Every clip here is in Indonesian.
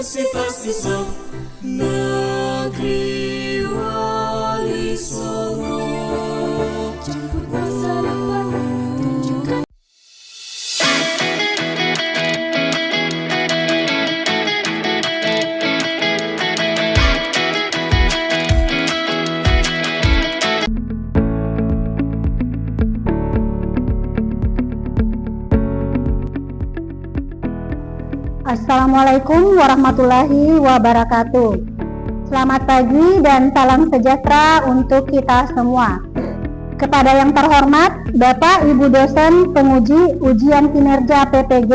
Universitas Islam Negeri Wali Songo. Jemput masa depan, tunjukkan. Assalamualaikum warahmatullahi wabarakatuh. Selamat pagi dan salam sejahtera untuk kita semua. Kepada yang terhormat Bapak Ibu dosen penguji ujian kinerja PPG,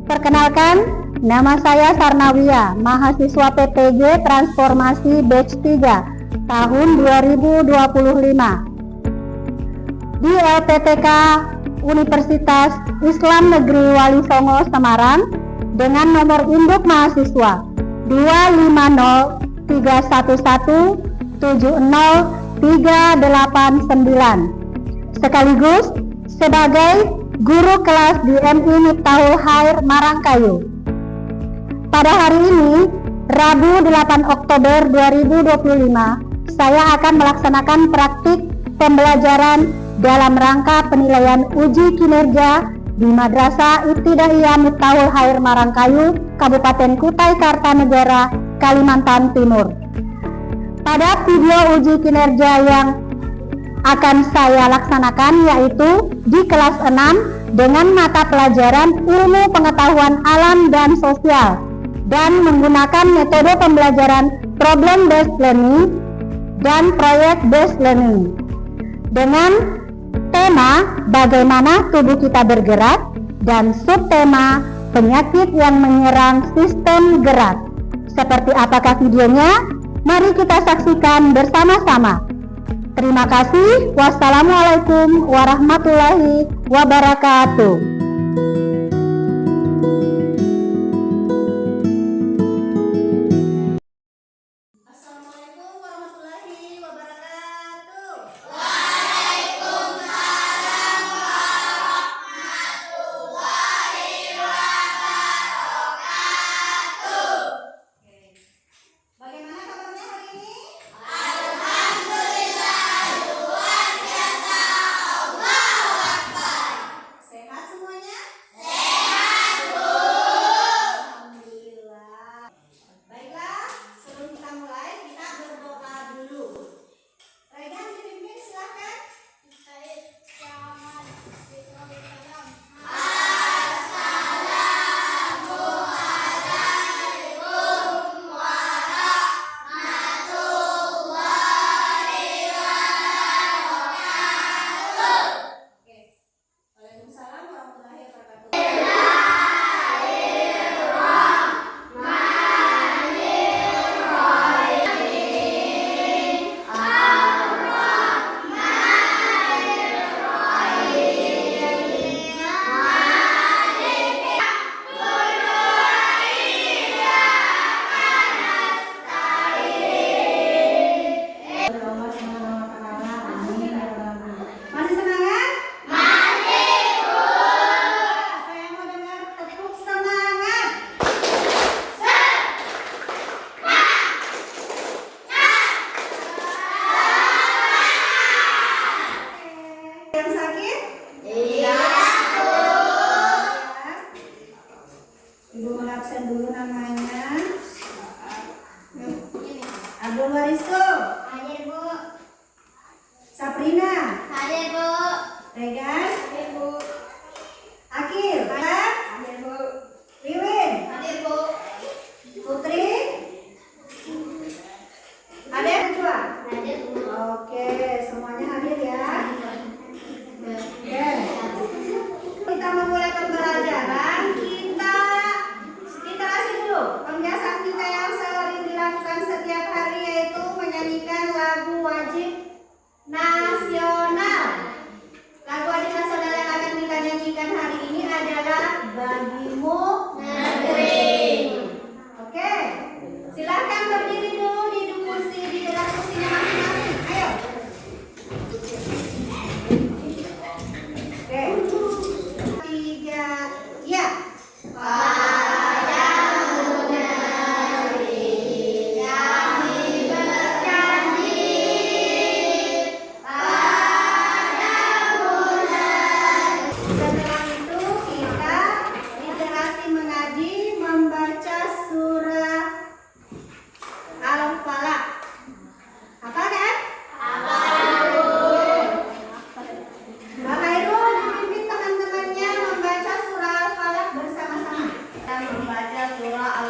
perkenalkan nama saya Sarnawia, mahasiswa PPG Transformasi Batch 3 tahun 2025 di LPTK Universitas Islam Negeri Wali Songo Semarang dengan nomor induk mahasiswa 250-311-70389 sekaligus sebagai guru kelas di MI Miftahul Khair Marangkayu. Pada hari ini, Rabu 8 Oktober 2025, saya akan melaksanakan praktik pembelajaran dalam rangka penilaian uji kinerja di Madrasah Ibtidaiyah Miftahul Khair Marangkayu, Kabupaten Kutai Kartanegara, Kalimantan Timur. Pada video uji kinerja yang akan saya laksanakan yaitu di kelas 6 dengan mata pelajaran Ilmu Pengetahuan Alam dan Sosial dan menggunakan metode pembelajaran Problem Based Learning dan Project Based Learning dengan tema bagaimana tubuh kita bergerak dan subtema penyakit yang menyerang sistem gerak. Seperti apakah videonya? Mari kita saksikan bersama-sama. Terima kasih. Wassalamualaikum warahmatullahi wabarakatuh. Sehat semuanya?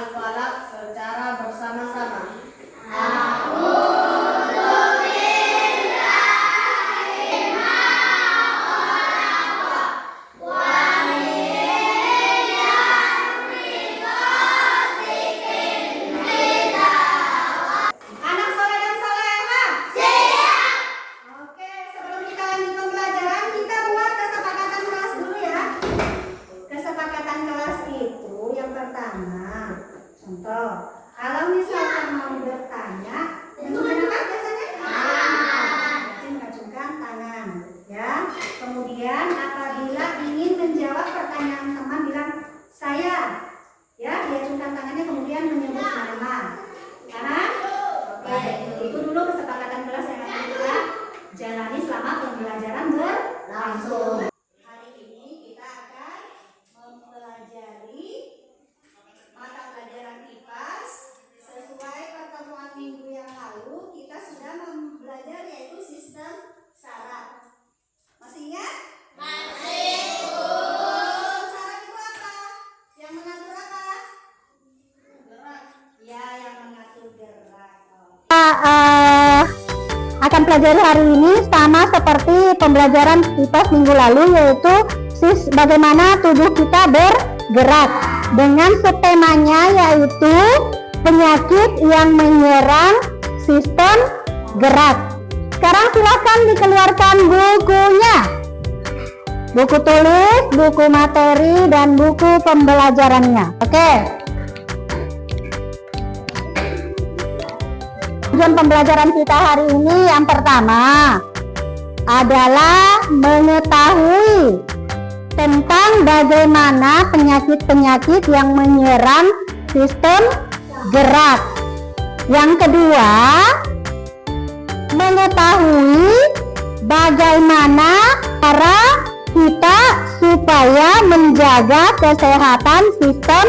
Al-Falaq secara bersama-sama. Anak soleh dan soleha. Siap. Oke, sebelum kita lanjut pembelajaran, kita buat kesepakatan kelas dulu ya. Kesepakatan kelas itu yang pertama, contoh, kalau misalkan mau bertanya, menunjukkan apa biasanya? Berarti mengacungkan tangan, ya. Kemudian apabila ingin menjawab pertanyaan teman, bilang saya, ya, diacungkan tangannya kemudian menyebut nama. Paham? Oke, itu dulu kesepakatan kelas yang akan kita jalani selama pembelajaran berlangsung. Hari ini kita akan mempelajari mata pelajaran IPAS sesuai pertemuan minggu yang lalu. Kita sudah belajar yaitu sistem syarat. Masih ingat? Masih. Sistem syarat itu apa? Yang mengatur apa? Gerak. Ya, yang mengatur gerak. Kita akan pelajari hari ini sama seperti pembelajaran IPAS minggu lalu, yaitu bagaimana tubuh kita bergerak dengan subtemanya yaitu penyakit yang menyerang sistem gerak. Sekarang silakan dikeluarkan bukunya, buku tulis, buku materi, dan buku pembelajarannya. Oke. Tujuan pembelajaran kita hari ini yang pertama adalah mengetahui tentang bagaimana penyakit-penyakit yang menyerang sistem gerak. Yang kedua, mengetahui bagaimana cara kita supaya menjaga kesehatan sistem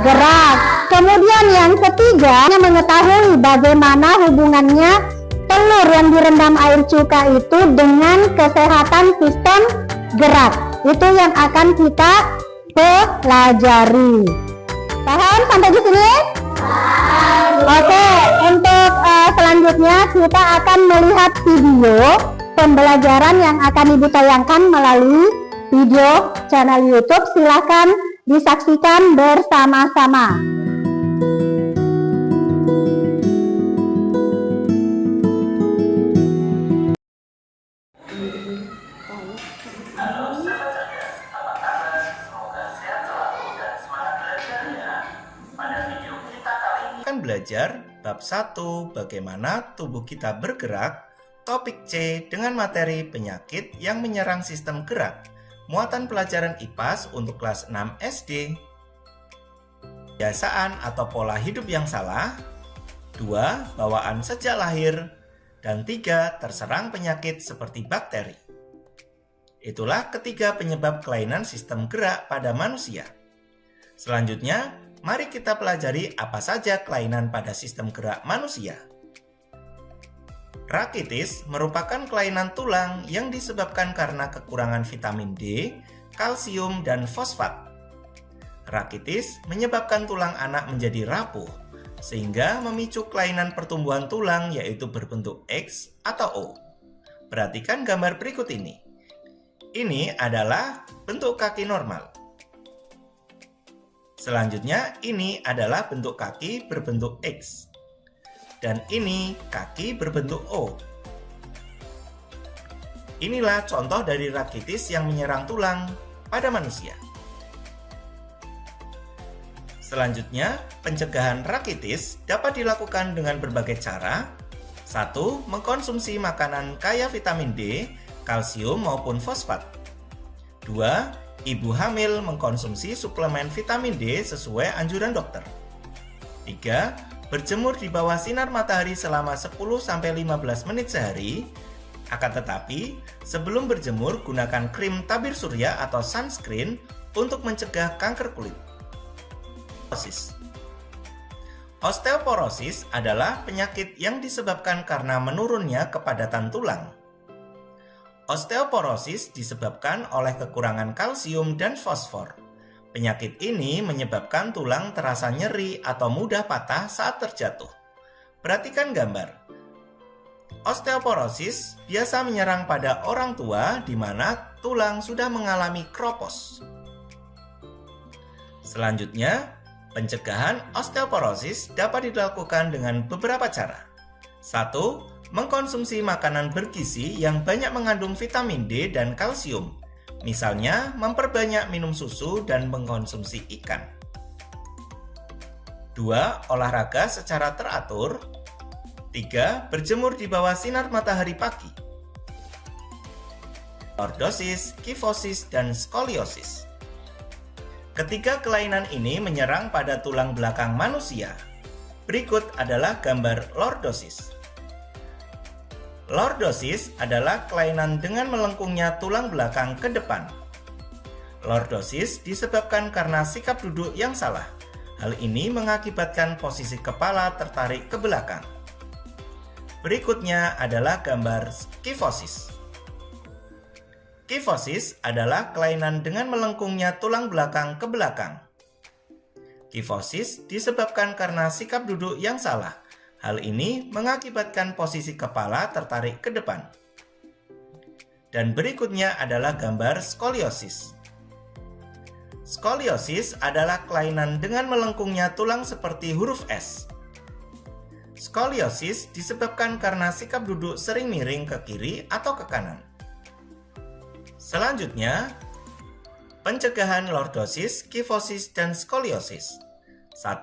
gerak. Kemudian yang ketiga, mengetahui bagaimana hubungannya telur yang direndam air cuka itu dengan kesehatan sistem gerak. Itu yang akan kita pelajari. Paham sampai di sini? Oke, untuk selanjutnya kita akan melihat video pembelajaran yang akan Ibu tayangkan melalui video channel YouTube. Silahkan disaksikan bersama-sama. Akan belajar bab 1 bagaimana tubuh kita bergerak, topik C dengan materi penyakit yang menyerang sistem gerak, muatan pelajaran IPAS untuk kelas 6 SD. Kebiasaan atau pola hidup yang salah, 2 bawaan sejak lahir, dan 3 terserang penyakit seperti bakteri. Itulah ketiga penyebab kelainan sistem gerak pada manusia. Selanjutnya, mari kita pelajari apa saja kelainan pada sistem gerak manusia. Rakitis merupakan kelainan tulang yang disebabkan karena kekurangan vitamin D, kalsium, dan fosfat. Rakitis menyebabkan tulang anak menjadi rapuh, sehingga memicu kelainan pertumbuhan tulang yaitu berbentuk X atau O. Perhatikan gambar berikut ini. Ini adalah bentuk kaki normal. Selanjutnya, ini adalah bentuk kaki berbentuk X. Dan ini kaki berbentuk O. Inilah contoh dari rakitis yang menyerang tulang pada manusia. Selanjutnya, pencegahan rakitis dapat dilakukan dengan berbagai cara. 1. Mengkonsumsi makanan kaya vitamin D, kalsium maupun fosfat. 2. Ibu hamil mengkonsumsi suplemen vitamin D sesuai anjuran dokter. 3. Berjemur di bawah sinar matahari selama 10-15 menit sehari. Akan tetapi, sebelum berjemur gunakan krim tabir surya atau sunscreen untuk mencegah kanker kulit. Osteoporosis adalah penyakit yang disebabkan karena menurunnya kepadatan tulang. Osteoporosis disebabkan oleh kekurangan kalsium dan fosfor. Penyakit ini menyebabkan tulang terasa nyeri atau mudah patah saat terjatuh. Perhatikan gambar. Osteoporosis biasa menyerang pada orang tua di mana tulang sudah mengalami kropos. Selanjutnya, pencegahan osteoporosis dapat dilakukan dengan beberapa cara. 1. Mengkonsumsi makanan bergizi yang banyak mengandung vitamin D dan kalsium. Misalnya, memperbanyak minum susu dan mengkonsumsi ikan. 2. Olahraga secara teratur. 3. Berjemur di bawah sinar matahari pagi. Lordosis, kifosis, dan skoliosis. Ketiga kelainan ini menyerang pada tulang belakang manusia. Berikut adalah gambar lordosis. Lordosis adalah kelainan dengan melengkungnya tulang belakang ke depan. Lordosis disebabkan karena sikap duduk yang salah. Hal ini mengakibatkan posisi kepala tertarik ke belakang. Berikutnya adalah gambar kifosis. Kifosis adalah kelainan dengan melengkungnya tulang belakang ke belakang. Kifosis disebabkan karena sikap duduk yang salah. Hal ini mengakibatkan posisi kepala tertarik ke depan. Dan berikutnya adalah gambar skoliosis. Skoliosis adalah kelainan dengan melengkungnya tulang seperti huruf S. Skoliosis disebabkan karena sikap duduk sering miring ke kiri atau ke kanan. Selanjutnya, pencegahan lordosis, kifosis, dan skoliosis. 1.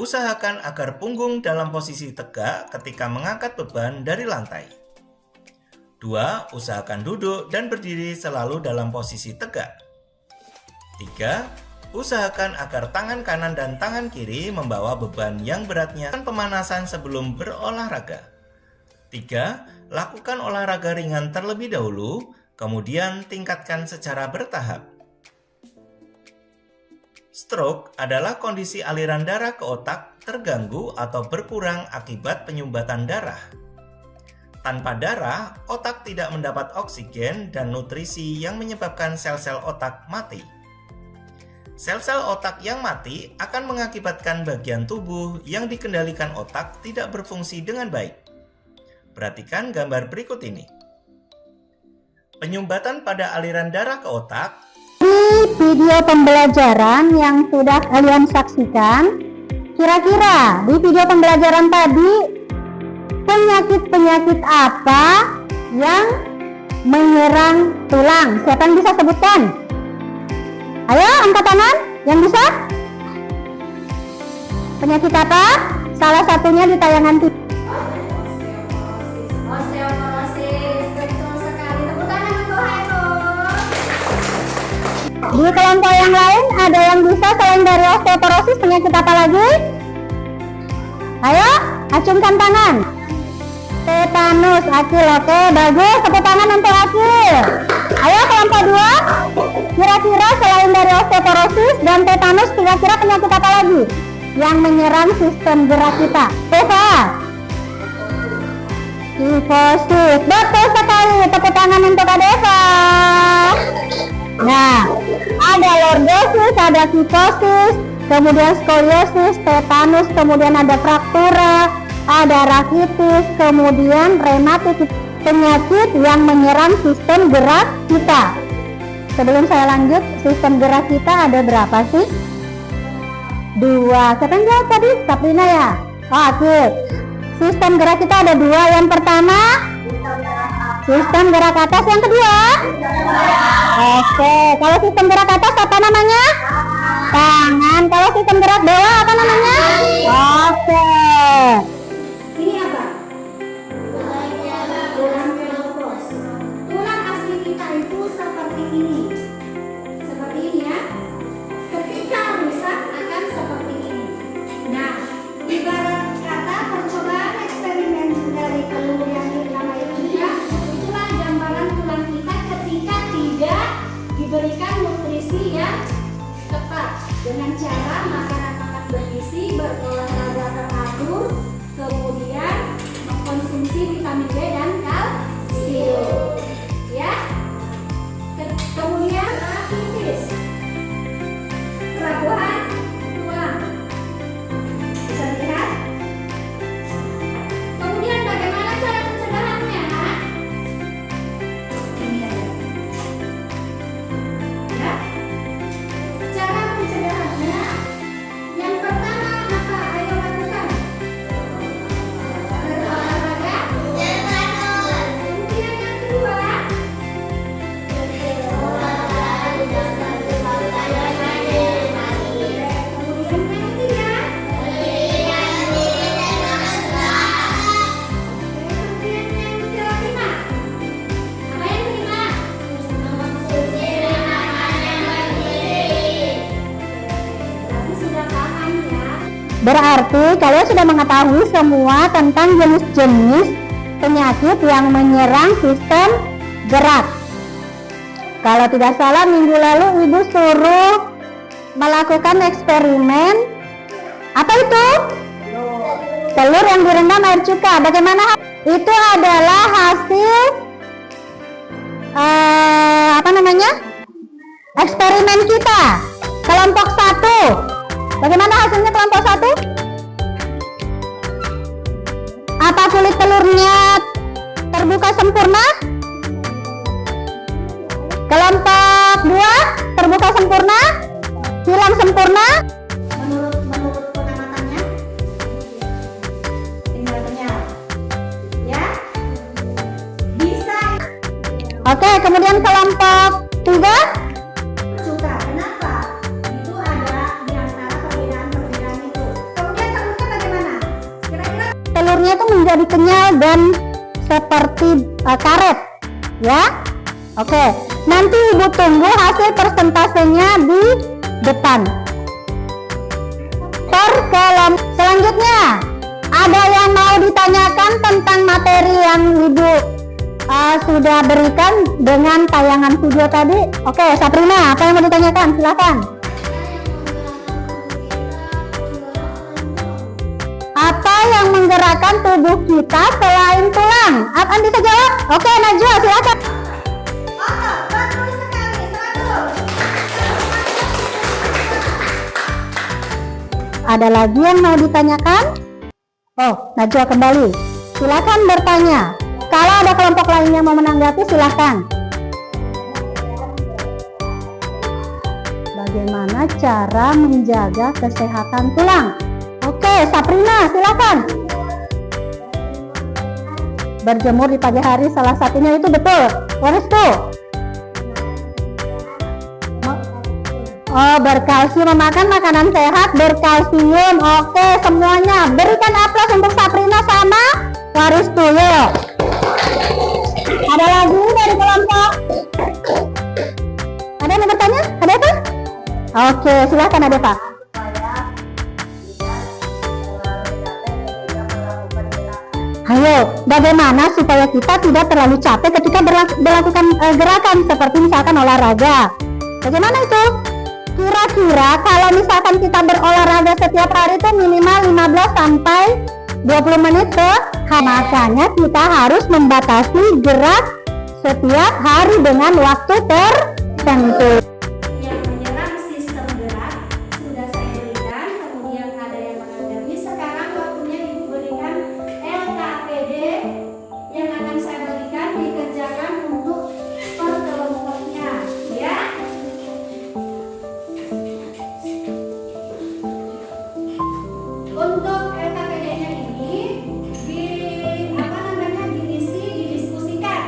Usahakan agar punggung dalam posisi tegak ketika mengangkat beban dari lantai. 2. Usahakan duduk dan berdiri selalu dalam posisi tegak. 3. Usahakan agar tangan kanan dan tangan kiri membawa beban yang beratnya dan pemanasan sebelum berolahraga. 3. Lakukan olahraga ringan terlebih dahulu, kemudian tingkatkan secara bertahap. Stroke adalah kondisi aliran darah ke otak terganggu atau berkurang akibat penyumbatan darah. Tanpa darah, otak tidak mendapat oksigen dan nutrisi yang menyebabkan sel-sel otak mati. Sel-sel otak yang mati akan mengakibatkan bagian tubuh yang dikendalikan otak tidak berfungsi dengan baik. Perhatikan gambar berikut ini. Penyumbatan pada aliran darah ke otak. Di video pembelajaran yang sudah kalian saksikan, kira-kira di video pembelajaran tadi penyakit-penyakit apa yang menyerang tulang? Siapa yang bisa sebutkan? Ayo angkat tangan yang bisa. Penyakit apa? Salah satunya di tayangan TV. Osteoporosis, betul sekali. Tepuk tangan untuk Hairul. Di kelompok yang lain ada yang bisa selain dari osteoporosis penyakit apa lagi? Ayo, acungkan tangan. Tetanus, Akil. Oke, bagus. Tepuk tangan untuk Akil. Ayo kelompok 2. Kira-kira selain dari osteoporosis dan tetanus, kira-kira penyakit apa lagi yang menyerang sistem gerak kita? Eva. Kifosis. Betul sekali. Tepuk tangan untuk Eva. Nah, ada lordosis, ada kifosis, kemudian skoliosis, tetanus, kemudian ada fraktura, ada rakitis, kemudian rematik, penyakit yang menyerang sistem gerak kita. Sebelum saya lanjut, sistem gerak kita ada berapa sih? 2. Siapa yang jawab tadi? Sabrina ya? Oke. Sistem gerak kita ada 2. Yang pertama, sistem gerak atas. Yang kedua, oke. Kalau sistem gerak atas apa namanya? Tangan. Kalau sistem gerak bawah apa namanya? Oke. Ini apa? Tulang pelvis. Tulang asli kita itu seperti ini. Seperti ini ya. Ketika rusak akan seperti ini. Nah, ibarat kata percobaan eksperimen dari telur yang hilang itu juga, itulah gambaran tulang kita ketika tidak diberikan nutrisi yang tepat dengan cara makanan-makanan bergizi, berolahraga teratur, kemudian mengkonsumsi vitamin B dan kalsium, ya. Kemudian rakitis. Berarti kalian sudah mengetahui semua tentang jenis-jenis penyakit yang menyerang sistem gerak. Kalau tidak salah minggu lalu Ibu suruh melakukan eksperimen. Apa itu? Telur yang direndam air cuka. Bagaimana? Itu adalah hasil eksperimen kita. Kelompok 1. Bagaimana hasilnya kelompok 1? Apa kulit telurnya terbuka sempurna? Kelompok 2 terbuka sempurna? Hilang sempurna? Menurut pengamatannya tinggal kenyal. Ya? Bisa. Oke, kemudian kelompok 3. Cuka. Kenapa? Itu ada di antara perbedaan-perbedaan itu. Kemudian telurnya bagaimana? Kira-kira Telurnya itu menjadi kenyal dan seperti karet, ya. Oke, nanti Ibu tunggu hasil persentasenya di depan. Selanjutnya, ada yang mau ditanyakan tentang materi yang Ibu sudah berikan dengan tayangan video tadi? Oke, Saprina, apa yang mau ditanyakan? Silakan. Apa yang menggerakkan tubuh kita selain tulang? Apa bisa jawab? Oke, Najwa, silakan. bagus sekali. 100. Ada lagi yang mau ditanyakan? Oh, Najwa kembali. Silakan bertanya. Kalau ada kelompok lain yang mau menanggapi, silakan. Bagaimana cara menjaga kesehatan tulang? Oke, Saprina, silakan. Berjemur di pagi hari salah satunya itu betul. What is itu? Oh, berkalsium, memakan makanan sehat berkalsium. Oke, semuanya. Berikan aplaus untuk Saprina sama Waristu. Yuk. Ada lagi dari kelompok? Ada yang mau bertanya? Ada apa? Oke, silakan ada Pak. Ayo, bagaimana supaya kita tidak terlalu capek ketika melakukan gerakan seperti misalkan olahraga? Bagaimana itu? Kira-kira kalau misalkan kita berolahraga setiap hari itu minimal 15 sampai 20 menit makanya kita harus membatasi gerak setiap hari dengan waktu tertentu. Yang menyerang sistem gerak sudah saya berikan, kemudian ada yang menanggapi. Sekarang waktunya Ibu berikan LKPD yang akan saya berikan dikerjakan untuk per kelompoknya, ya. Untuk LKPD-nya ini didiskusikan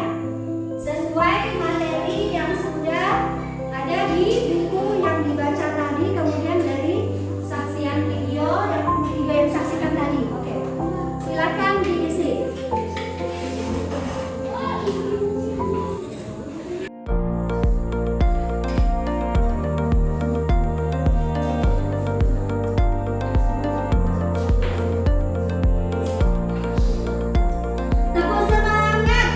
sesuai materi yang sudah ada di buku yang dibaca tadi, kemudian dari saksian video yang Ibu yang saksikan tadi. Oke, silakan diisi. Tepuk semangat.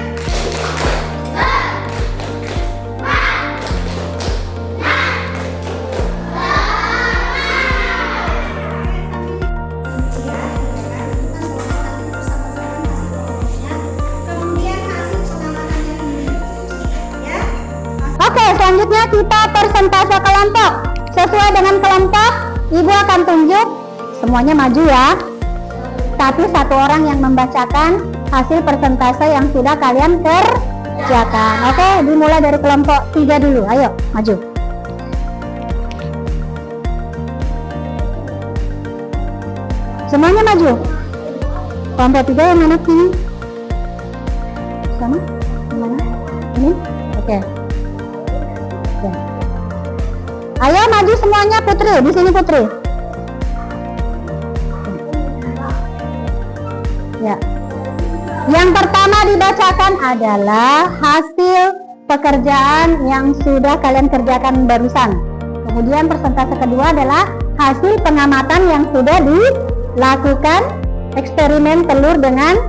Kemudian hasil pengamatannya ini, ya. Oke, selanjutnya kita persentase kelompok. Sesuai dengan kelompok, Ibu akan tunjuk semuanya maju ya. Tapi satu orang yang membacakan hasil persentase yang sudah kalian kerjakan. Oke, dimulai dari kelompok 3 dulu. Ayo, maju. Semuanya maju. Kelompok 3 yang mana sini? Sama? Yang mana? Ini? Oke. Oke. Ayo maju semuanya Putri. Di sini Putri. Ya. Yang pertama dibacakan adalah hasil pekerjaan yang sudah kalian kerjakan barusan. Kemudian persentase kedua adalah hasil pengamatan yang sudah lakukan eksperimen telur dengan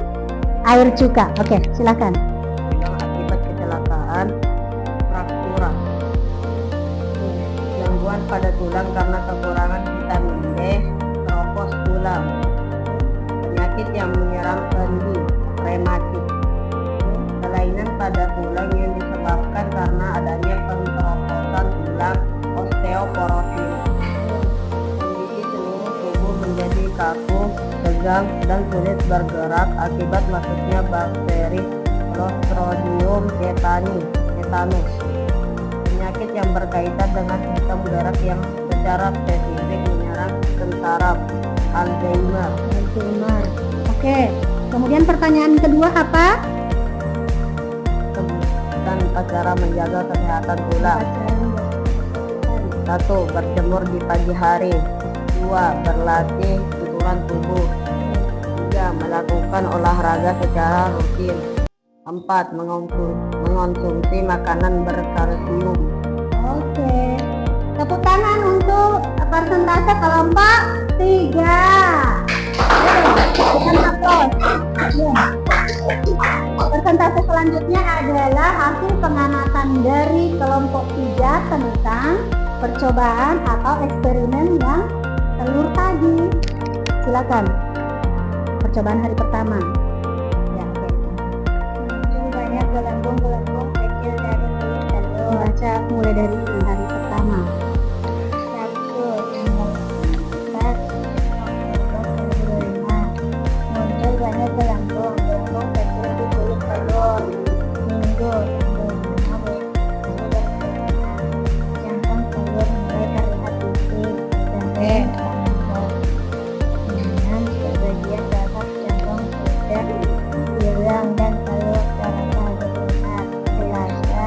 air cuka. Oke, silakan. Akibat kecelakaan fraktura, gangguan pada tulang karena kekurangan vitamin D, keropos tulang, penyakit yang menyerang sendi, rematik, kelainan pada tulang yang disebabkan karena adanya pengeroposan tulang, osteoporosis, kondisi seluruh tubuh menjadi kaku, tegang, dan sulit bergerak akibat masuknya bakteri Clostridium tetanus, penyakit yang berkaitan dengan sistem gerak yang secara spesifik menyerang sistem saraf, Alzheimer. Oke, kemudian pertanyaan kedua apa? Dan cara menjaga kesehatan tulang. 1. Berjemur di pagi hari. 2. Berlatih kebutuhan tubuh. 3. Melakukan olahraga secara rutin. 4. Mengonsumsi makanan berkalsium. Oke, tepuk tangan untuk persentase kelompok 3. Bukan aplaus. Persentase selanjutnya adalah hasil pengamatan dari kelompok 3 tentang percobaan atau eksperimen yang telur tadi. Silakan. Percobaan hari pertama. Ya, oke. Muncul banyak gelembung-gelembung kecil dari telur. Baca mulai dari hari pertama. 1. Muncul banyak gelembung-gelembung kecil di kulit telur. Minggu 5. Jantung telur mulai terlihat putih dan sebagian dalam jantung sudah hilang dan telur terasa berlunak. Selasa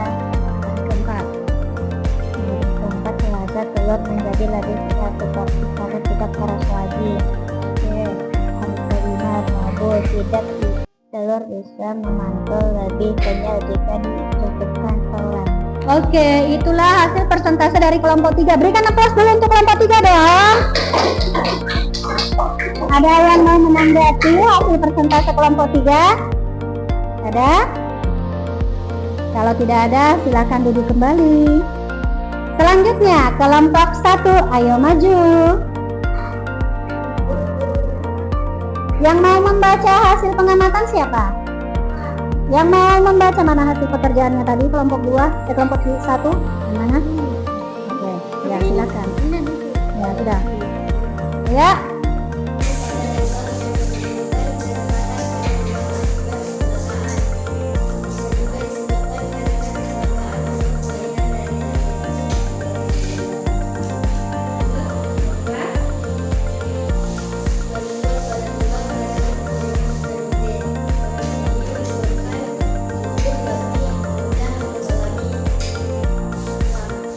keempat selasa telur menjadi lebih besar seperti pada tidak keras lagi. Oke, hari kelima Rabu tidak telur bisa memantul lebih kenyal jika dicukupkan pelan. Oke, itulah hasil persentase dari kelompok 3. Berikan aplaus dulu untuk kelompok 3 dong. Ada yang mau menanggapi hasil persentase kelompok 3? Ada? Kalau tidak ada, silakan duduk kembali. Selanjutnya, kelompok 1, ayo maju. Yang mau membaca hasil pengamatan siapa? Yang mau membaca mana hasil pekerjaannya tadi? Kelompok 2, kelompok 1, yang mana? Oke, ya silakan. Ya, sudah. Ya.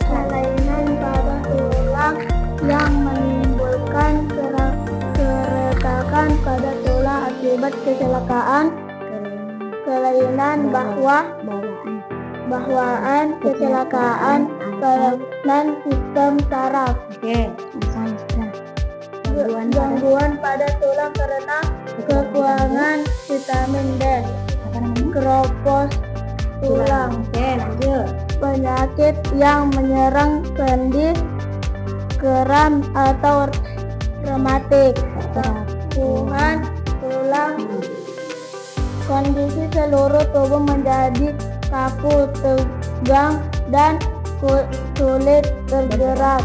Kelainan pada tulang yang menimbulkan keretakan pada tulang akibat kecelakaan. Kelainan bawaan kecelakaan, kelainan sistem saraf. Oke, gangguan pada tulang karena kekurangan vitamin D, keropos tulang. Oke, lanjut. Penyakit yang menyerang sendi, kram atau rematik, rapuhan tulang, kondisi seluruh tubuh menjadi kaku, tegang, dan sulit bergerak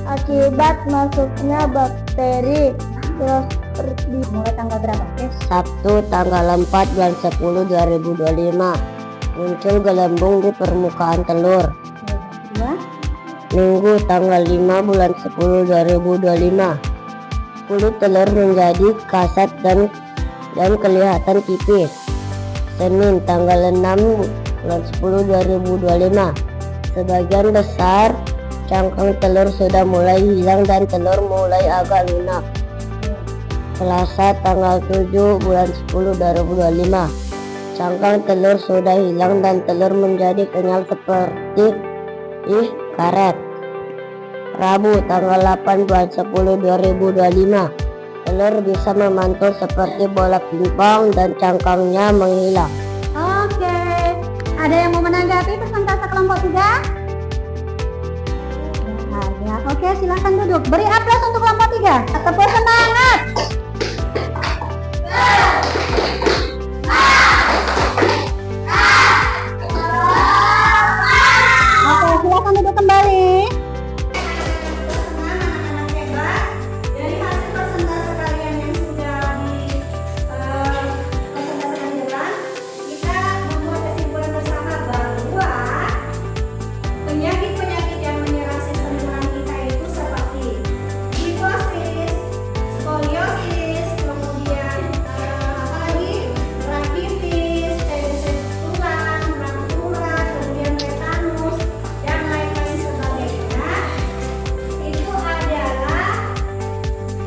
akibat masuknya bakteri Clostridium. Mulai tanggal berapa? Sabtu tanggal 4 bulan 10 2025. Muncul gelembung di permukaan telur. Minggu tanggal 5 bulan 10 2025. Kulit telur menjadi kasat dan kelihatan tipis. Senin tanggal 6 bulan 10 2025. Sebagian besar cangkang telur sudah mulai hilang dan telur mulai agak lunak. Selasa tanggal 7 bulan 10 2025. Cangkang telur sudah hilang dan telur menjadi kenyal seperti karet. Rabu tanggal 8 bulan 10 2025. telur bisa memantul seperti bola pingpong dan cangkangnya menghilang. Oke, ada yang mau menanggapi persentase kelompok 3? Ada. Oke, silakan duduk. Beri aplaus untuk kelompok 3. Tepuk semangat. Oke, silakan duduk kembali. Senang anak-anak hebat. Dari hasil persentase kalian yang sudah presentasikan jalan, kita membuat kesimpulan bersama bahwa penyakit-penyakit yang menyerang sistem tulang kita itu seperti kifosis, skoliosis, kemudian apalagi rakitis, TBC tulang, tulang, kemudian tetanus, dan lain-lain sebagainya. Itu adalah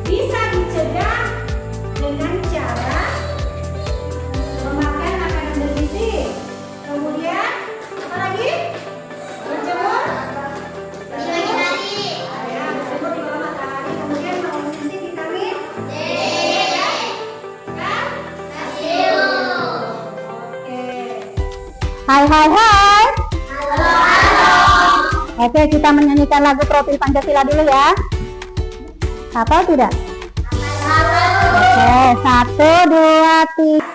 bisa dicegah dengan cara memakan makanan bergizi. Kemudian apalagi? Berjemur. Ya, berjemur di bawah matahari. Kemudian mengonsumsi vitamin D dan kalsium. Oke. Hai hai hai. Oke, kita menyanyikan lagu Profil Pancasila dulu ya. Hafal tidak? Oke, 1, 2, 3.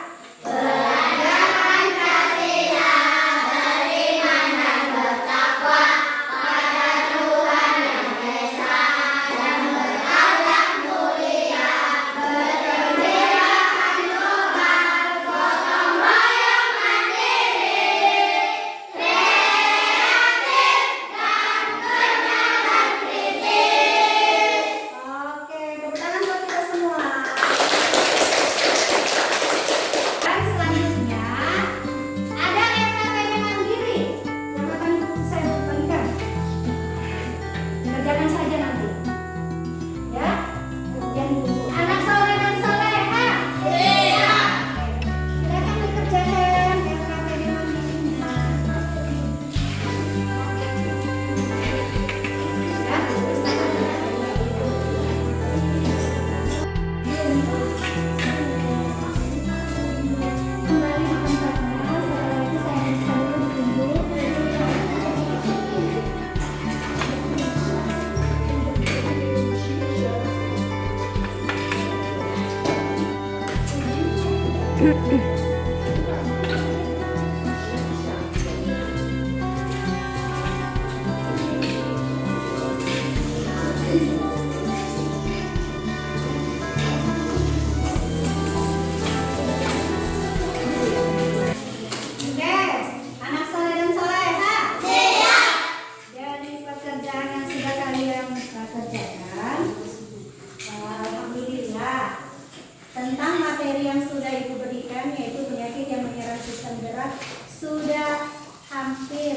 Oke, tepuk tangan buat kita semua. Dan selanjutnya ada RKPD mandiri yang akan saya bagikan. Kerjakan saja nanti. Ya. Kemudian anak soleh dan soleha. Siap. Silakan dikerjakan RKPD mandirinya. Ya, terus kembali ke tempatnya. Setelah itu saya sambil ditunggu. Oke, anak soleh dan soleha. Siap. Jadi pekerjaan yang sudah kalian kerjakan, alhamdulillah, tentang materi yang sudah ibu berikan, yaitu penyakit yang menyerang sistem gerak, sudah hampir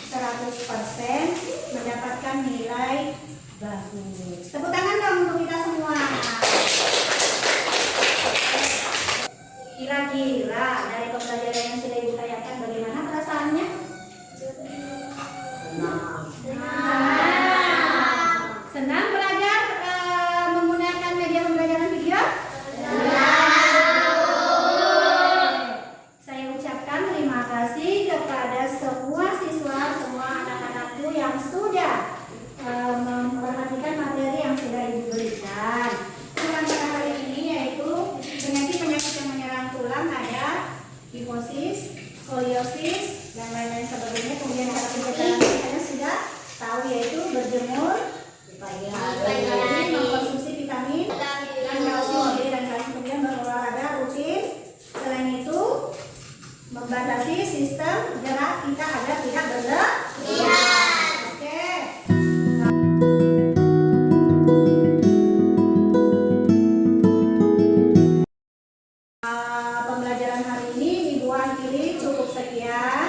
100% mendapatkan nilai bagus. Tepuk tangan dong untuk kita semua. Kira-kira dari pembelajaran yang sudah ibu tanyakan, bagaimana perasaannya? Senang belajar menggunakan media pembelajaran video? Saya ucapkan terima kasih kepada semua siswa, semua anak-anakku yang sudah memperhatikan materi yang sudah ibu berikan. Tulang pada hari ini yaitu penyakit-penyakit yang menyerang tulang, ada kifosis, skoliosis, dan lain-lain sebagainya. Kemudian cara pencegahan kita sudah tahu, yaitu berjemur, mengkonsumsi vitamin dan kalsium D dan kalsium, kemudian berolahraga rutin. Selain itu membatasi sistem gerak kita agar tidak berlebihan. Oke. Pembelajaran hari ini ibu akhiri cukup sekian.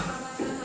informasi